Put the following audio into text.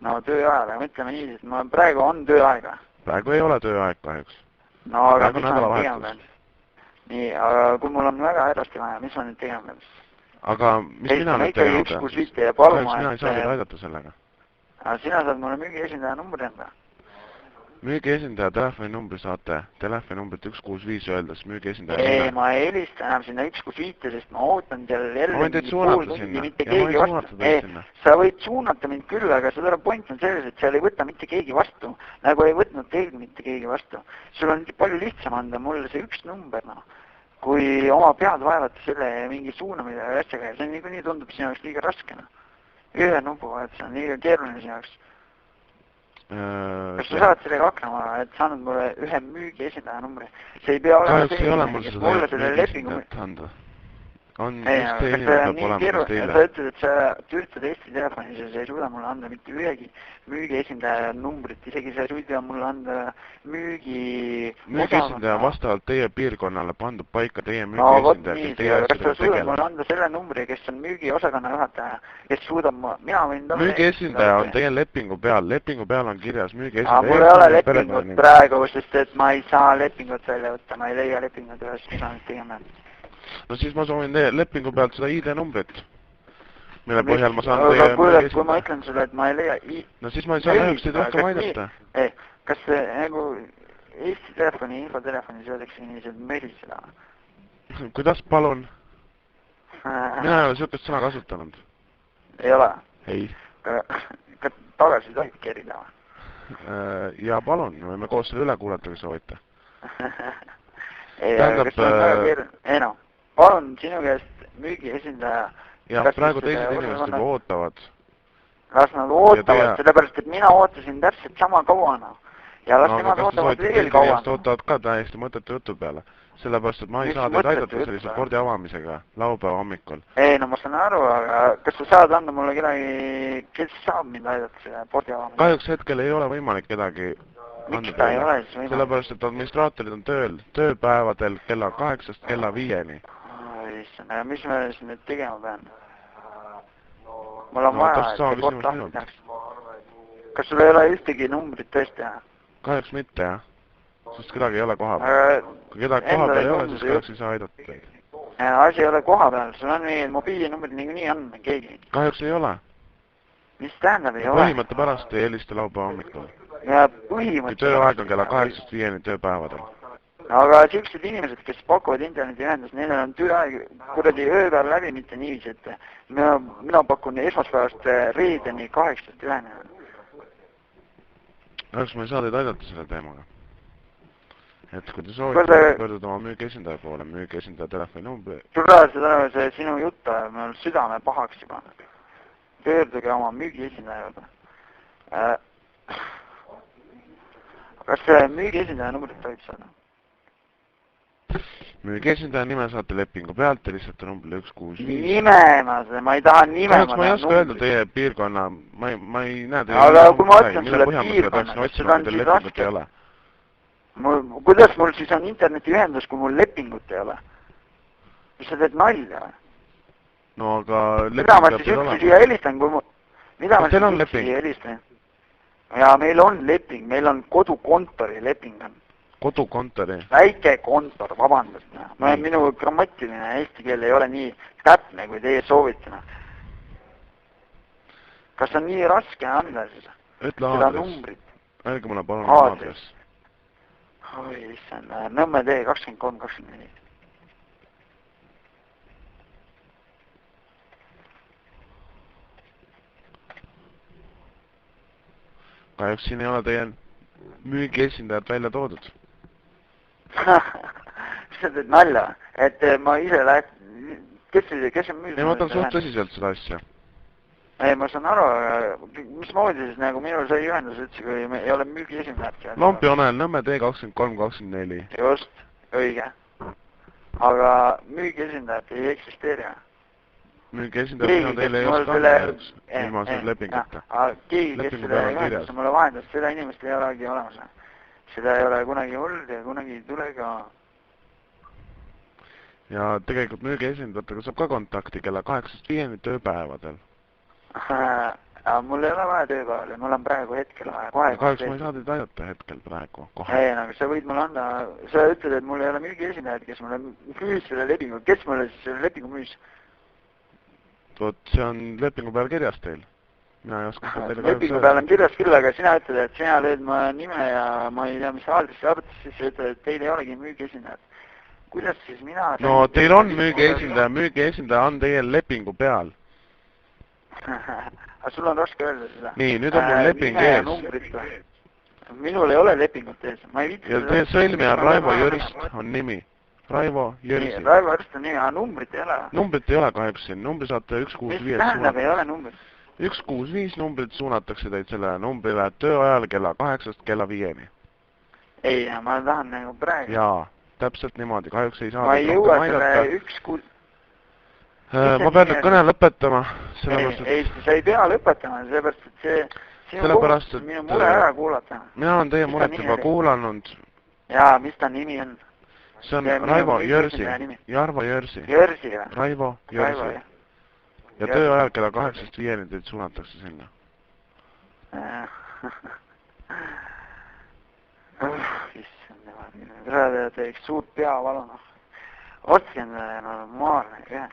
No tööajal, aga ütleme nii, et ma praegu on tööaega. Praegu ei ole tööaeg kahjuks. No aga praegu mis ma nüüd tegema pean? Nii, aga kui mul on väga hädasti vaja, mis ma nüüd tegema pean? Aga mis mina nüüd tegema pean? Kahjuks mina ei saa teid aidata sellega. Aga sina saad mulle müügiesindaja numbri anda. Müügiesindaja telefoninumbri saate telefoninumbrit 165 öeldes müügiesindaja ei, ma ei helista enam sinna 165, sest ma ootan seal jälle pool tundi, mitte keegi vastu. Sa võid suunata mind küll, aga seda point on selles, et seal ei võta mitte keegi vastu, nagu ei võtnud teil mitte keegi vastu. Sul on palju lihtsam anda mulle see üks number, noh, kui oma pead vaevata selle mingi suunamise asjaga ja see niikuinii tundub sinu jaoks liiga raske, noh. Ühe nupu vahetus on liiga keeruline sinu jaoks. Kas sa saad sellega hakkama, et saanud mulle ühe müügiesindaja numbri? See ei pea olema selline, et mulle selle lepingut anda. On just see inimene peab olema, kes teile. Sa ütled, et sa töötad Eesti telefonis ja sa ei suuda mulle anda mitte ühegi müügiesindaja numbrit, isegi sa ei suuda mulle anda müügiesindaja vastavalt teie piirkonnale pandud paika teie müügiesindaja. Kas sa suudad mulle anda selle numbri, kes on müügiosakonna juhataja, kes suudab müügiesindaja on teie lepingu peal on kirjas müügiesindaja. Mul ei ole lepingut praegu, sest et ma ei saa lepingut välja võtta, ma ei leia lepingut üles, mis ma nüüd tegema. No siis ma soovin lepingu pealt seda ID-numbrit, mille põhjal ma saan teie müügiesindaja. Kui ma ütlen sulle, et ma ei leia no siis ma ei saa lõpuks teid rohkem aidata. Kas see nagu Eesti telefoni, infotelefonis öeldakse inimesed möliseda? Kuidas palun? Mina ei ole sihukest sõna kasutanud. Ei ole? Ei. Ka tagasi tohib kerida? Ja palun, me võime koos selle üle kuulata, kui soovite. Ei no, palun sinu käest müügiesindaja. Ja praegu teised inimesed juba ootavad. Las nad ootavad, sellepärast, et mina ootasin täpselt sama kauana. Ja las nemad ootavad veel kauana. Ootavad ka täiesti mõttetu jutu peale. Sellepärast, et ma ei saa teid aidata sellise pordi avamisega laupäeva hommikul. Ei, no ma saan aru, aga kas sa saad anda mulle kedagi, kes saab mind aidata selle pordi avamisega? Kahjuks hetkel ei ole võimalik kedagi miks ta ei ole siis võimalik? Sellepärast, et administraatorid on tööpäevadel kella 8-st kella 5-ni. Issand, aga mis me siis nüüd tegema pean? Mul on vaja, et see port lahti tehaks. Kas sul ei ole ühtegi numbrit tõesti, jah? Kahjuks mitte, jah. Sest kedagi ei ole koha peal. Kui kedagi koha peal ei ole, siis kahjuks ei saa aidata teid. Asi ei ole koha peal, sul on mingid mobiilinumbrid niikuinii on, keegi. Kahjuks ei ole. Mis tähendab ei ole? Põhimõtte pärast ei helista laupäeva hommikul. Ja põhimõtteliselt... Kui tööaeg on kella 8-st 5-ni tööpäevadel. Aga siuksed inimesed, kes pakuvad internetiühendust, neil on tööaeg kuradi ööpäev läbi, mitte niiviisi, et mina pakun esmaspäevast reedeni 8-st 1-ni. Kahjuks ma ei saa teid aidata selle teemaga. Et kui te soovite, pöörduda oma müügiesindaja poole, müügiesindaja telefoninumbri. See sinu jutt ajab mul südame pahaks juba. Pöörduge oma müügiesindaja juurde. Kas müügiesindaja numbrit tohib saada? Müügiesindaja nime saate lepingu pealt ja lihtsalt numbrile 165. Nime, ma ei taha nime. Kahjuks ma ei oska öelda teie piirkonna, ma ei näe teie... Aga kui ma ütlen sulle piirkonna, seda on siis raske. Kuidas mul siis on internetiühendus, kui mul lepingut ei ole? Mis sa teed nalja? No aga lepingut mida ma siis üksi siia helistan, kui mul... Mida ma siis üksi siia helistan? Ja meil on leping, meil on kodukontori leping on. Kodukontori? Väike kontor, vabandust. Minu grammatiline eesti keel ei ole nii täpne, kui teie soovite. Kas on nii raske anda siis? Ütle aadress. Öelge mulle palun aadress. Oi, issand, Nõmme tee 23-24. Kahjuks siin ei ole teie müügiesindajat välja toodud. Mis sa teed nalja? Et ma ise kes on müügi? Ei, ma võtan suht tõsiselt seda asja. Ei, ma saan aru, mismoodi siis nagu minul sai ühendus üldse, kui ei ole müügiesindajat. Lompionel, Nõmme tee 23-24. Just, õige. Aga müügiesindajat ei eksisteeri. Müügiesindajat teile ei oska anda ilma selle lepinguta. Keegi, kes selle ühenduse mulle vahendas, seda inimest ei olegi olemas. Seda ei ole kunagi olnud ja kunagi ei tule ka. Ja tegelikult müügiesindajatega saab ka kontakti kella 8-5 tööpäevadel. Aga mul ei ole vaja tööpäevale, mul on praegu hetkel vaja kohe. Kahjuks ma ei saa teid aidata hetkel praegu, kohe. Ei, aga sa võid mulle anda, sa ütled, et mul ei ole müügiesindajad, kes mulle müüs selle lepingu, kes mulle siis selle lepingu müüs? Vot see on lepingu peal kirjas teil. Mina ei oska teile lepingu peal on kirjas küll, aga sina ütled, et sina lööd ma nime ja ma ei tea, mis aadressi arvutis, siis sa ütled, et teil ei olegi müügiesindajad. Kuidas siis mina... No teil on müügiesindaja on teie lepingu peal. Aga sul on raske öelda seda. Nii, nüüd on mul leping ees. Minul ei ole lepingut ees. Ja teie sõlmija Raivo Jürst on nimi. Raivo Jürsi. Raivo Jürst on nimi, aga numbrit ei ole. Numbrit ei ole kahjuks siin. Numbri saate 165. Mis tähendab ei ole numbrit? 165 numbrit suunatakse teid sellele numbrile tööajal kella 8-st kella 5-ni. Ei, ma tahan nagu praegu. Jaa, täpselt niimoodi. Kahjuks ei saa ma ei jõua selle 1-6... Ma pean nüüd kõne lõpetama. Ei, sa ei pea lõpetama, sellepärast, et see minu mure ära kuulata. Mina olen teie muret juba kuulanud. Jaa, mis ta nimi on? See on Raivo Jürsi. Jarvo Jürsi. Jürsi või? Raivo Jürsi. Ja tööajal kella 8-st 5-ni teid suunatakse sinna. Issand, teeks suurt peavaluna. Otsi endale normaalne, jah.